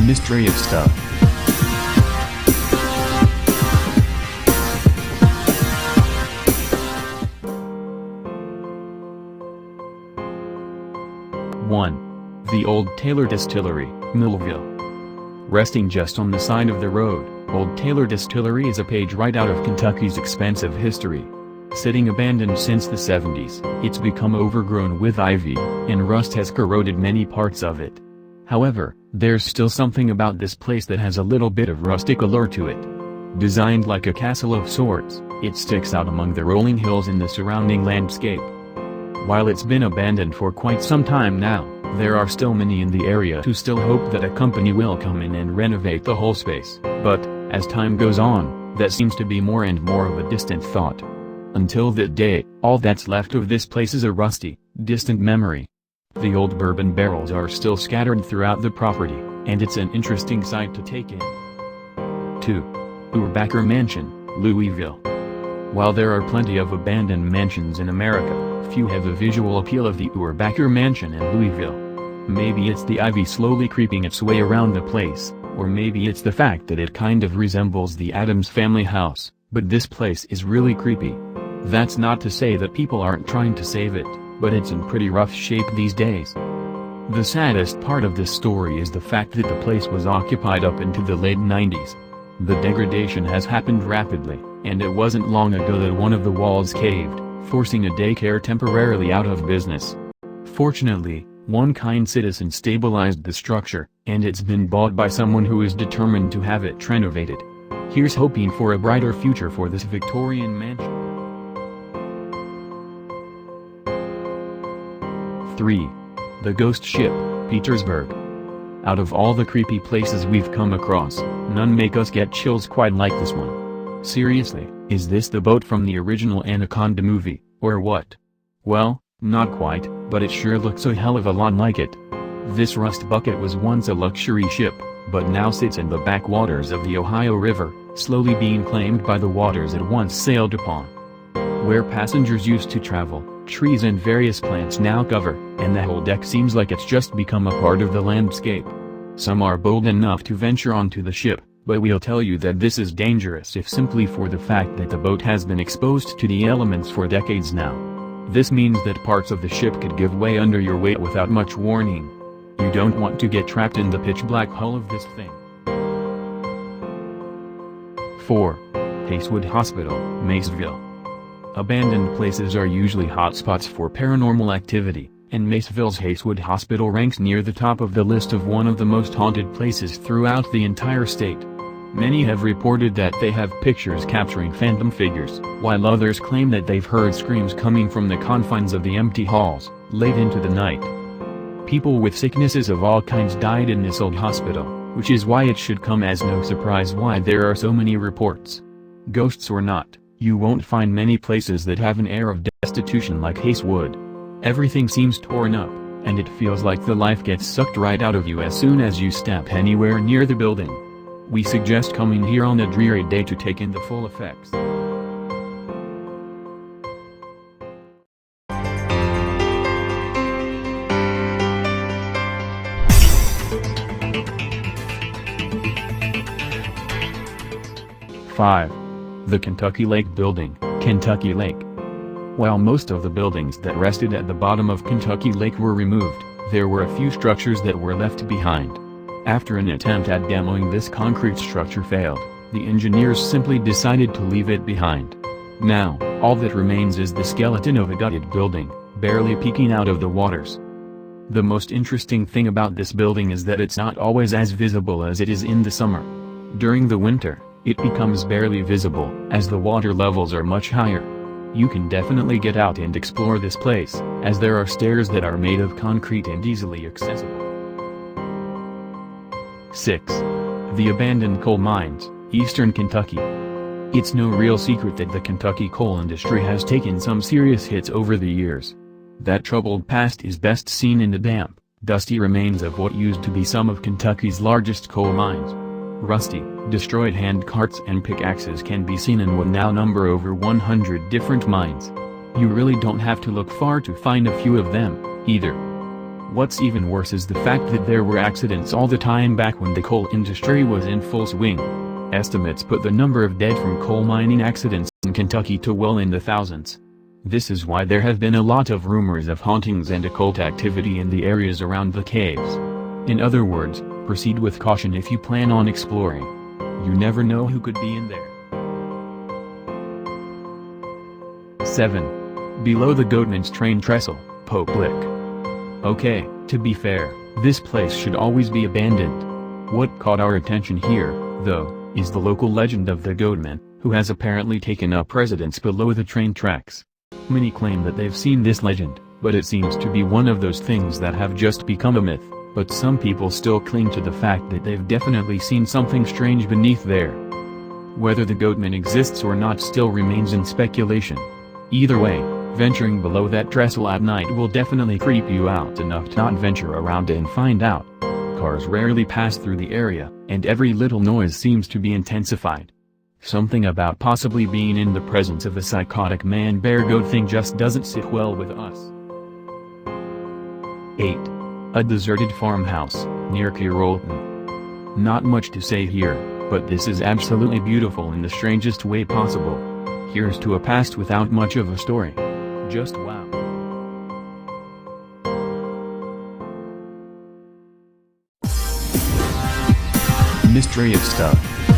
mystery of stuff. The Old Taylor Distillery, Millville. Resting just on the side of the road, Old Taylor Distillery is a page right out of Kentucky's expansive history. Sitting abandoned since the 70s, it's become overgrown with ivy, and rust has corroded many parts of it. However, there's still something about this place that has a little bit of rustic allure to it. Designed like a castle of sorts, it sticks out among the rolling hills in the surrounding landscape. While it's been abandoned for quite some time now, there are still many in the area who still hope that a company will come in and renovate the whole space. But, as time goes on, that seems to be more and more of a distant thought. Until that day, all that's left of this place is a rusty, distant memory. The old bourbon barrels are still scattered throughout the property, and it's an interesting sight to take in. 2. Urbacher Mansion, Louisville. While there are plenty of abandoned mansions in America, few have the visual appeal of the Urbacher Mansion in Louisville. Maybe it's the ivy slowly creeping its way around the place, or maybe it's the fact that it kind of resembles the Addams family house, but this place is really creepy. That's not to say that people aren't trying to save it, but it's in pretty rough shape these days. The saddest part of this story is the fact that the place was occupied up into the late 90s. The degradation has happened rapidly, and it wasn't long ago that one of the walls caved, forcing a daycare temporarily out of business. Fortunately, one kind citizen stabilized the structure, and it's been bought by someone who is determined to have it renovated. Here's hoping for a brighter future for this Victorian mansion. 3. The Ghost Ship, Petersburg. Out of all the creepy places we've come across, none make us get chills quite like this one. Seriously, is this the boat from the original Anaconda movie, or what? Well, not quite, but it sure looks a hell of a lot like it. This rust bucket was once a luxury ship, but now sits in the backwaters of the Ohio River, slowly being claimed by the waters it once sailed upon. Where passengers used to travel, trees and various plants now cover, and the whole deck seems like it's just become a part of the landscape. Some are bold enough to venture onto the ship, but we'll tell you that this is dangerous if simply for the fact that the boat has been exposed to the elements for decades now. This means that parts of the ship could give way under your weight without much warning. You don't want to get trapped in the pitch-black hull of this thing. 4. Hayswood Hospital, Maceville. Abandoned places are usually hotspots for paranormal activity, and Maceville's Hayswood Hospital ranks near the top of the list of one of the most haunted places throughout the entire state. Many have reported that they have pictures capturing phantom figures, while others claim that they've heard screams coming from the confines of the empty halls, late into the night. People with sicknesses of all kinds died in this old hospital, which is why it should come as no surprise why there are so many reports. Ghosts or not, you won't find many places that have an air of destitution like Hayswood. Everything seems torn up, and it feels like the life gets sucked right out of you as soon as you step anywhere near the building. We suggest coming here on a dreary day to take in the full effects. Five. The Kentucky Lake Building, Kentucky Lake. While most of the buildings that rested at the bottom of Kentucky Lake were removed, there were a few structures that were left behind. After an attempt at demoing this concrete structure failed, the engineers simply decided to leave it behind. Now, all that remains is the skeleton of a gutted building, barely peeking out of the waters. The most interesting thing about this building is that it's not always as visible as it is in the summer. During the winter, it becomes barely visible, as the water levels are much higher. You can definitely get out and explore this place, as there are stairs that are made of concrete and easily accessible. 6. The Abandoned Coal Mines, Eastern Kentucky. It's no real secret that the Kentucky coal industry has taken some serious hits over the years. That troubled past is best seen in the damp, dusty remains of what used to be some of Kentucky's largest coal mines. Rusty, destroyed hand carts and pickaxes can be seen in what now number over 100 different mines. You really don't have to look far to find a few of them, either. What's even worse is the fact that there were accidents all the time back when the coal industry was in full swing. Estimates put the number of dead from coal mining accidents in Kentucky to well in the thousands. This is why there have been a lot of rumors of hauntings and occult activity in the areas around the caves. In other words, proceed with caution if you plan on exploring. You never know who could be in there. 7. Below the Goatman's train trestle, Pope Lick. Okay, to be fair, this place should always be abandoned. What caught our attention here, though, is the local legend of the Goatman, who has apparently taken up residence below the train tracks. Many claim that they've seen this legend, but it seems to be one of those things that have just become a myth, but some people still cling to the fact that they've definitely seen something strange beneath there. Whether the Goatman exists or not still remains in speculation. Either way, venturing below that trestle at night will definitely creep you out enough to not venture around and find out. Cars rarely pass through the area, and every little noise seems to be intensified. Something about possibly being in the presence of a psychotic man-bear-goat thing just doesn't sit well with us. 8. A deserted farmhouse, near Carrolton. Not much to say here, but this is absolutely beautiful in the strangest way possible. Here's to a past without much of a story. Just wow. Mystery of stuff.